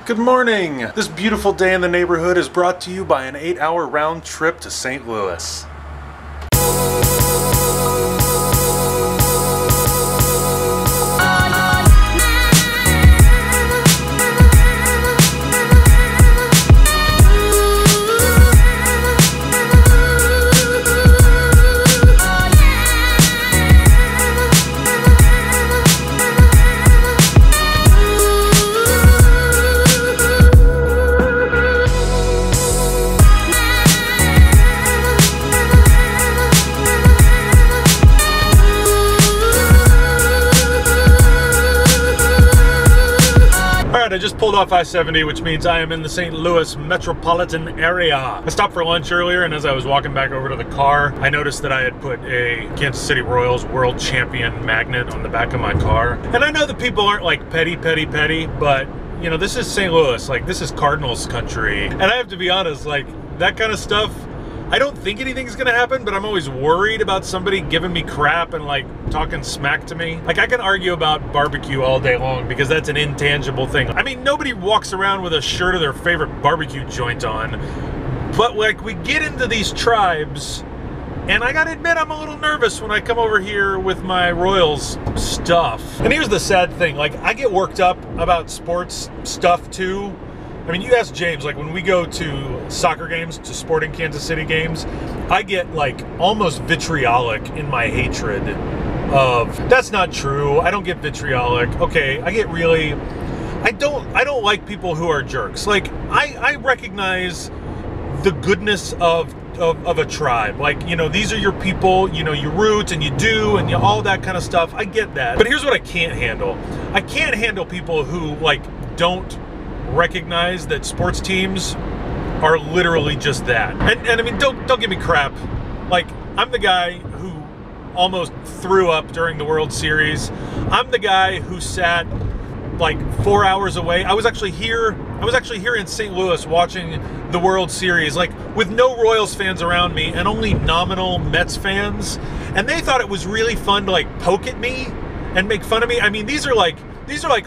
Good morning! This beautiful day in the neighborhood is brought to you by an 8-hour round trip to St. Louis. I just pulled off I-70, which means I am in the St. Louis metropolitan area. I stopped for lunch earlier, and as I was walking back over to the car, I noticed that I had put a Kansas City Royals World Champion magnet on the back of my car. And I know that people aren't like petty, but you know, this is St. Louis, like this is Cardinals country. And I have to be honest, like that kind of stuff, I don't think anything's gonna happen, but I'm always worried about somebody giving me crap and like talking smack to me. Like I can argue about barbecue all day long because that's an intangible thing. I mean, nobody walks around with a shirt of their favorite barbecue joint on, but like we get into these tribes and I gotta admit I'm a little nervous when I come over here with my Royals stuff. And here's the sad thing, like I get worked up about sports stuff too. I mean, you ask James, like when we go to soccer games, to sporting Kansas City games, I get like almost vitriolic in my hatred of, that's not true, I don't get vitriolic. Okay, I get really, I don't like people who are jerks. Like, I recognize the goodness of a tribe. Like, you know, these are your people, you know, you root and you do and you, all that kind of stuff. I get that. But here's what I can't handle. I can't handle people who like don't recognize that sports teams are literally just that. And I mean, don't give me crap. Like, I'm the guy who almost threw up during the World Series. I'm the guy who sat like 4 hours away. I was actually here in St. Louis watching the World Series, like with no Royals fans around me and only nominal Mets fans. And they thought it was really fun to like poke at me and make fun of me. I mean, these are like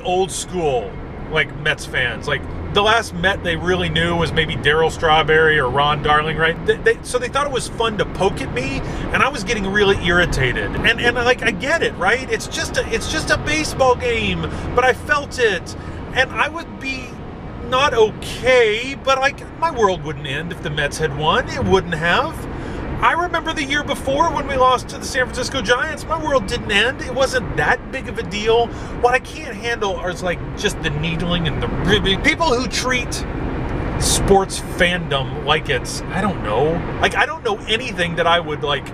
old school like Mets fans. Like the last Met they really knew was maybe Darryl Strawberry or Ron Darling, right? So they thought it was fun to poke at me, and I was getting really irritated. And like I get it, right? It's just a baseball game, but I felt it, and I would be not okay, but like my world wouldn't end if the Mets had won. It wouldn't have. I remember the year before when we lost to the San Francisco Giants, my world didn't end. It wasn't that big of a deal. What I can't handle is like just the needling and the ribbing. People who treat sports fandom like it's, I don't know. Like I don't know anything that I would like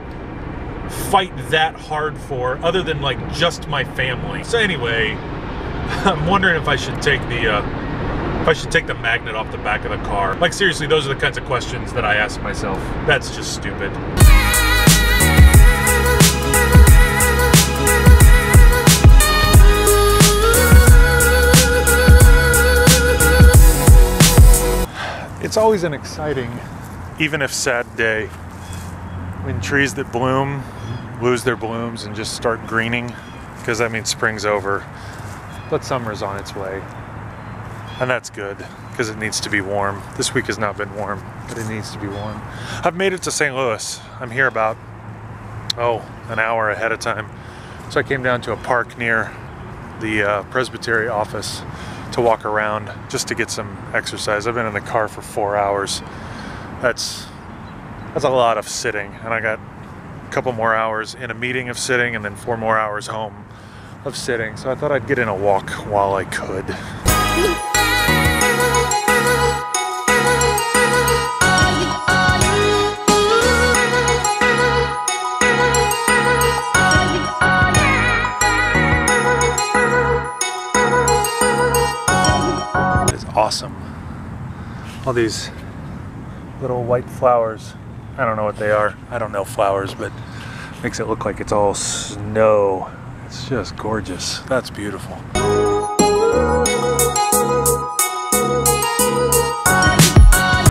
fight that hard for other than like just my family. So anyway, I'm wondering if I should take the magnet off the back of the car. Like seriously, those are the kinds of questions that I ask myself. That's just stupid. It's always an exciting, even if sad day, when trees that bloom lose their blooms and just start greening, because that means spring's over, but summer's on its way. And that's good, because it needs to be warm. This week has not been warm, but it needs to be warm. I've made it to St. Louis. I'm here about, an hour ahead of time. So I came down to a park near the Presbytery office to walk around just to get some exercise. I've been in the car for 4 hours. That's a lot of sitting. And I got a couple more hours in a meeting of sitting and then 4 more hours home of sitting. So I thought I'd get in a walk while I could. Awesome. All these little white flowers. I don't know what they are. I don't know flowers, but makes it look like it's all snow. It's just gorgeous. That's beautiful.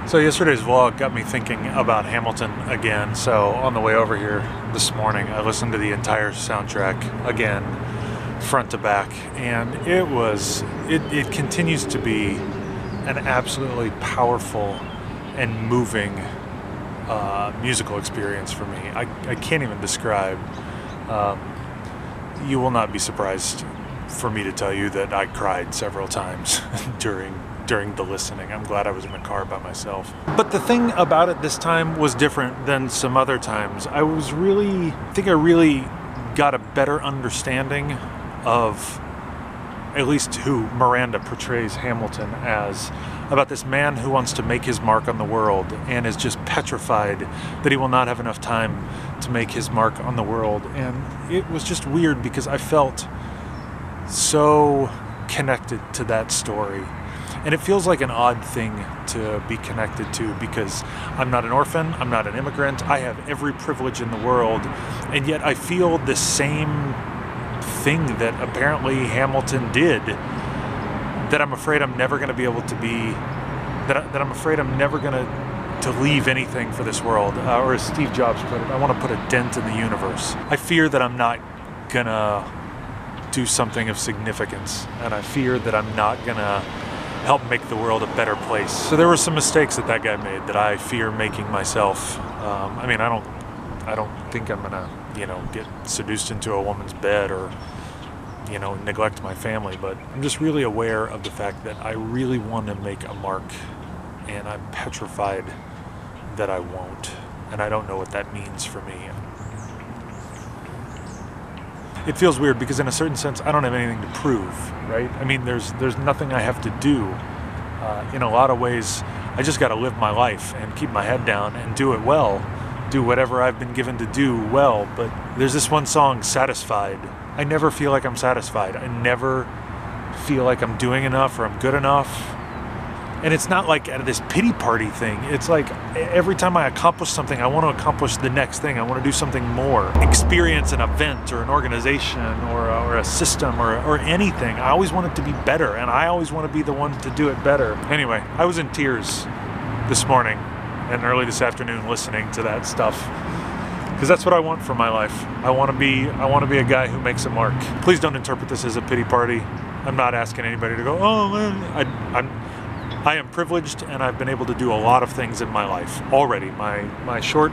So yesterday's vlog got me thinking about Hamilton again. So on the way over here this morning, I listened to the entire soundtrack again, front to back, and it continues to be an absolutely powerful and moving musical experience for me. I can't even describe. You will not be surprised for me to tell you that I cried several times during the listening. I'm glad I was in the car by myself. But the thing about it this time was different than some other times. I think I really got a better understanding of at least who Miranda portrays Hamilton as, about this man who wants to make his mark on the world and is just petrified that he will not have enough time to make his mark on the world. And it was just weird because I felt so connected to that story. And it feels like an odd thing to be connected to because I'm not an orphan, I'm not an immigrant, I have every privilege in the world, and yet I feel the same thing that apparently Hamilton did, that I'm afraid I'm never going to be able to be, that I'm afraid I'm never going to leave anything for this world. Or as Steve Jobs put it, I want to put a dent in the universe. I fear that I'm not going to do something of significance, and I fear that I'm not going to help make the world a better place. So there were some mistakes that guy made that I fear making myself. I mean, I don't think I'm gonna, get seduced into a woman's bed or, neglect my family, but I'm just really aware of the fact that I really want to make a mark, and I'm petrified that I won't, and I don't know what that means for me. It feels weird because in a certain sense, I don't have anything to prove, right? I mean, there's nothing I have to do. In a lot of ways, I just got to live my life and keep my head down and do it well. Do whatever I've been given to do well. But there's this one song, Satisfied. I never feel like I'm satisfied. I never feel like I'm doing enough or I'm good enough. And it's not like this pity party thing. It's like every time I accomplish something, I want to accomplish the next thing. I want to do something more. Experience an event or an organization or a system or anything. I always want it to be better, and I always want to be the one to do it better. Anyway, I was in tears this morning and early this afternoon listening to that stuff, because that's what I want for my life. I want to be a guy who makes a mark. Please don't interpret this as a pity party. I'm not asking anybody to go, oh man. I am privileged, and I've been able to do a lot of things in my life already. My short,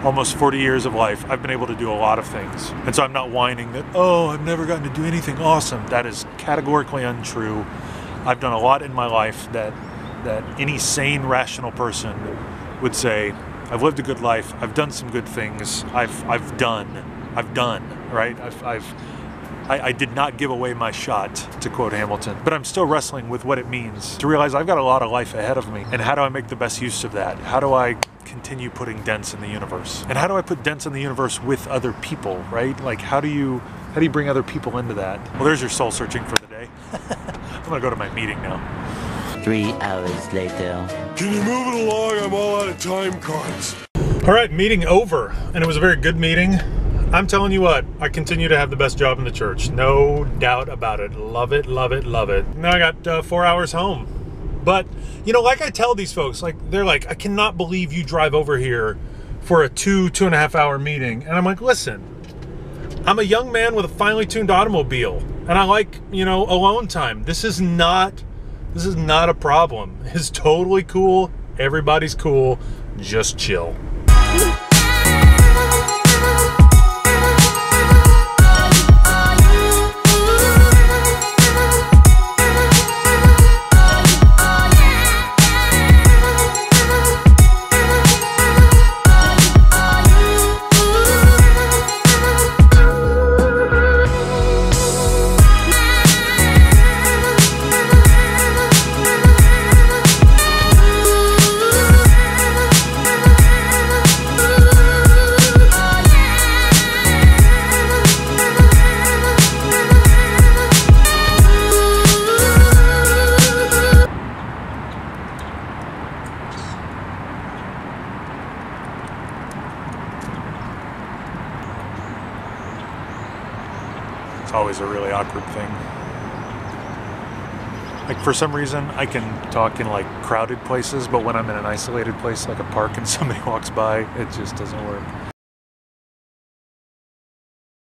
almost 40 years of life, I've been able to do a lot of things. And so I'm not whining that, oh, I've never gotten to do anything awesome. That is categorically untrue. I've done a lot in my life that any sane, rational person would say, I've lived a good life, I've done some good things, I've done, right? I did not give away my shot, to quote Hamilton, but I'm still wrestling with what it means to realize I've got a lot of life ahead of me. And how do I make the best use of that? How do I continue putting dents in the universe? And how do I put dents in the universe with other people, right? Like, how do you bring other people into that? Well, there's your soul searching for the day. I'm gonna go to my meeting now. 3 hours later. Can you move it along? I'm all out of time cards. All right, meeting over, and it was a very good meeting. I'm telling you what, I continue to have the best job in the church. No doubt about it. Love it, love it, love it. Now I got 4 hours home. But, like I tell these folks, they're like, I cannot believe you drive over here for a 2.5 hour meeting. And I'm like, listen, I'm a young man with a finely tuned automobile. And I like, alone time. This is not a problem. It's totally cool. Everybody's cool. Just chill. It's always a really awkward thing. Like, for some reason, I can talk in crowded places, but when I'm in an isolated place like a park and somebody walks by, it just doesn't work.